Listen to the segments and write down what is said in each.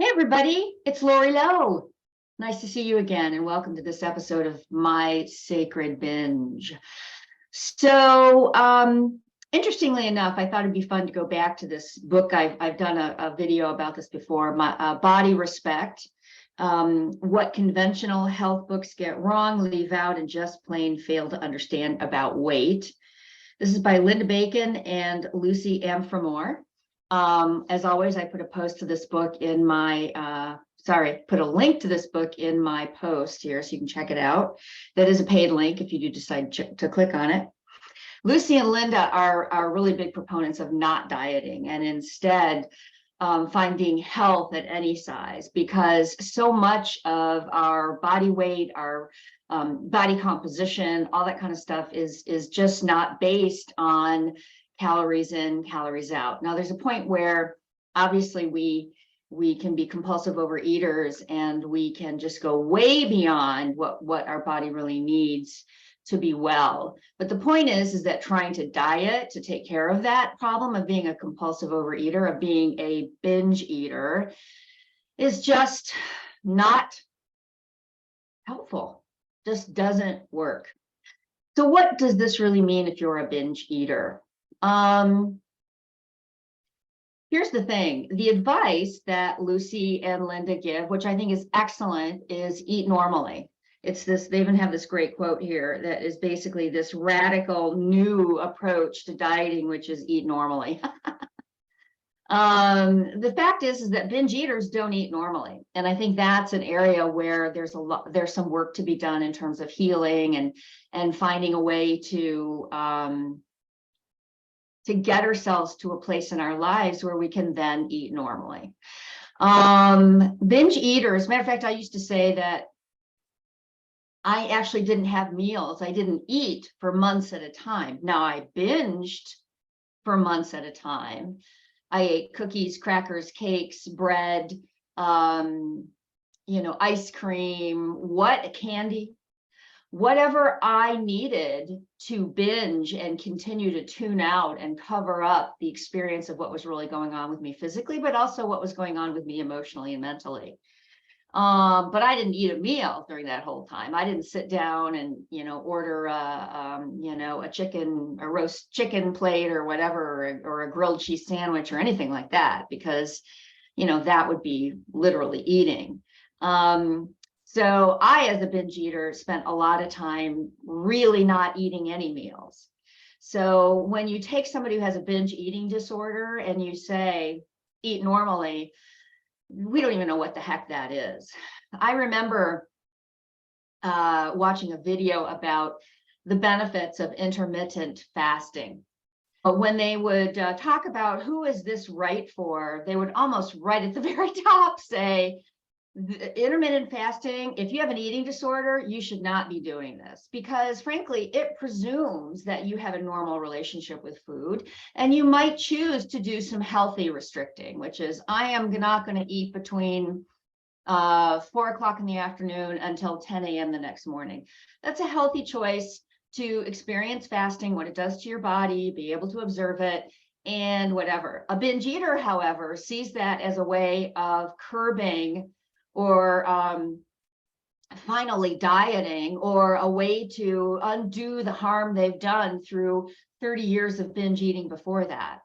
Hey everybody, it's Lori Lowe. Nice to see you again and welcome to this episode of My Sacred Binge. So, interestingly enough, I thought it'd be fun to go back to this book. I've done a video about this before, Body Respect, what conventional health books get wrong, leave out, and just plain fail to understand about weight. This is by Linda Bacon and Lucy Amphramor. As always, I put a post to this book in my, put a link to this book in my post here so you can check it out. That is a paid link if you do decide to click on it. Lucy and Linda are really big proponents of not dieting and instead finding health at any size, because so much of our body weight, our body composition, all that kind of stuff is just not based on calories in, calories out. Now, there's a point where obviously we can be compulsive overeaters and we can just go way beyond what our body really needs to be well. But the point is that trying to diet to take care of that problem of being a compulsive overeater, of being a binge eater, is just not helpful. Just doesn't work. So what does this really mean if you're a binge eater? Here's the thing. The advice that Lucy and Linda give, which I think is excellent, is eat normally. It's this, they even have this great quote here that is basically this radical new approach to dieting, which is eat normally. The fact is that binge eaters don't eat normally. And I think that's an area where there's some work to be done in terms of healing and finding a way to get ourselves to a place in our lives where we can then eat normally. Binge eaters, matter of fact, I used to say that I actually didn't have meals. I didn't eat for months at a time. Now I binged for months at a time. I ate cookies, crackers, cakes, bread, ice cream, candy, whatever I needed to binge and continue to tune out and cover up the experience of what was really going on with me physically, but also what was going on with me emotionally and mentally. But I didn't eat a meal during that whole time. I didn't sit down and, order a roast chicken plate or whatever, or a grilled cheese sandwich or anything like that, because, that would be literally eating. So I, as a binge eater, spent a lot of time really not eating any meals. So when you take somebody who has a binge eating disorder and you say, eat normally, we don't even know what the heck that is. I remember watching a video about the benefits of intermittent fasting. But when they would talk about who is this right for, they would almost right at the very top say, intermittent fasting, if you have an eating disorder, you should not be doing this, because frankly, it presumes that you have a normal relationship with food, and you might choose to do some healthy restricting, which is, I am not going to eat between 4 o'clock in the afternoon until 10 a.m. the next morning. That's a healthy choice to experience fasting, what it does to your body, be able to observe it, and whatever. A binge eater, however, sees that as a way of curbing or finally dieting, or a way to undo the harm they've done through 30 years of binge eating before that.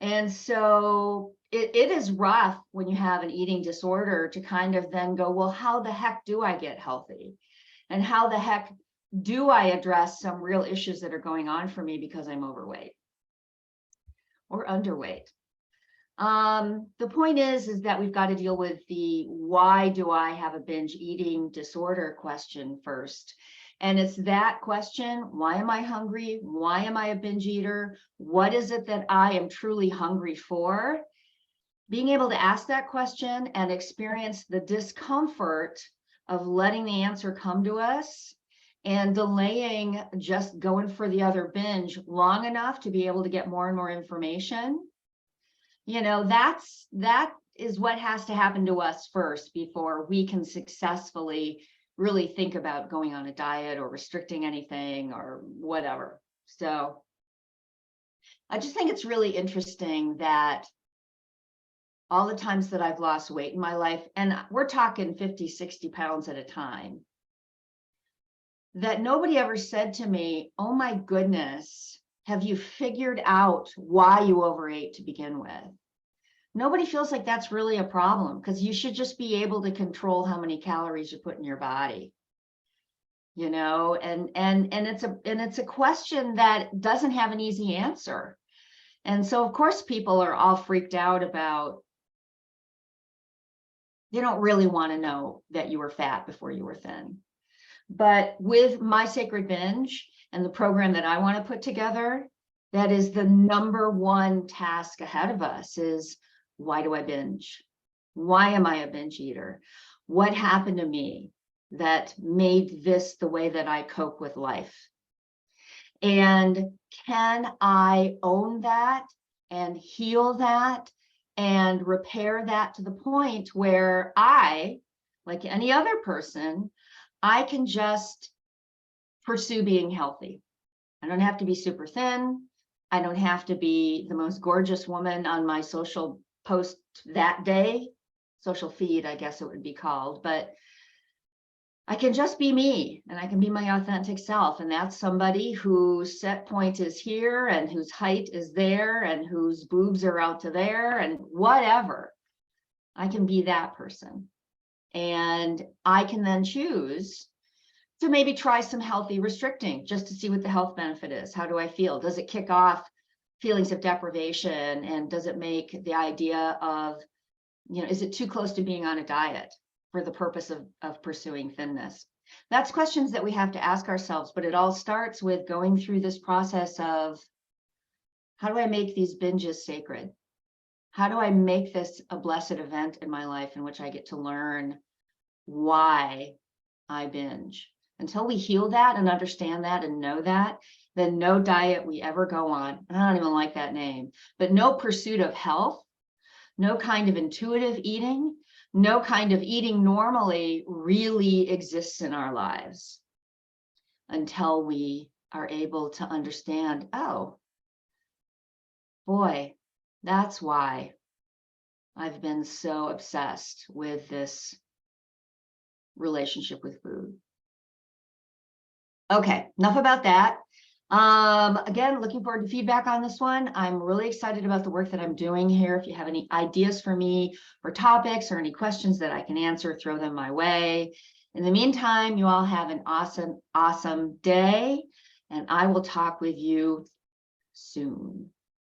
And so it is rough when you have an eating disorder to kind of then go, well, how the heck do I get healthy? And how the heck do I address some real issues that are going on for me because I'm overweight or underweight? The point is that we've got to deal with the why do I have a binge eating disorder question first. And it's that question, why am I hungry? Why am I a binge eater? What is it that I am truly hungry for? Being able to ask that question and experience the discomfort of letting the answer come to us and delaying just going for the other binge long enough to be able to get more and more information. That is what has to happen to us first before we can successfully really think about going on a diet or restricting anything or whatever. So I just think it's really interesting that all the times that I've lost weight in my life, and we're talking 50, 60 pounds at a time, that nobody ever said to me, oh my goodness, have you figured out why you overate to begin with? Nobody feels like that's really a problem, because you should just be able to control how many calories you put in your body. You know, and it's a question that doesn't have an easy answer. And so of course people are all freaked out about, they don't really want to know that you were fat before you were thin. But with My Sacred Binge and the program that I want to put together, that is the number one task ahead of us is, why do I binge? Why am I a binge eater? What happened to me that made this the way that I cope with life? And can I own that and heal that and repair that to the point where I, like any other person, I can just pursue being healthy. I don't have to be super thin. I don't have to be the most gorgeous woman on my social post that day, social feed, I guess it would be called, but I can just be me, and I can be my authentic self. And that's somebody whose set point is here and whose height is there and whose boobs are out to there and whatever. I can be that person. And I can then choose to maybe try some healthy restricting just to see what the health benefit is. How do I feel? Does it kick off feelings of deprivation? And does it make the idea of, you know, is it too close to being on a diet for the purpose of pursuing thinness? That's questions that we have to ask ourselves, but it all starts with going through this process of, how do I make these binges sacred? How do I make this a blessed event in my life in which I get to learn why I binge? Until we heal that and understand that and know that, then no diet we ever go on, and I don't even like that name, but no pursuit of health, no kind of intuitive eating, no kind of eating normally really exists in our lives until we are able to understand, oh, boy, that's why I've been so obsessed with this relationship with food. Okay, enough about that. Again, looking forward to feedback on this one. I'm really excited about the work that I'm doing here. If you have any ideas for me for topics or any questions that I can answer, throw them my way. In the meantime, you all have an awesome, awesome day, and I will talk with you soon.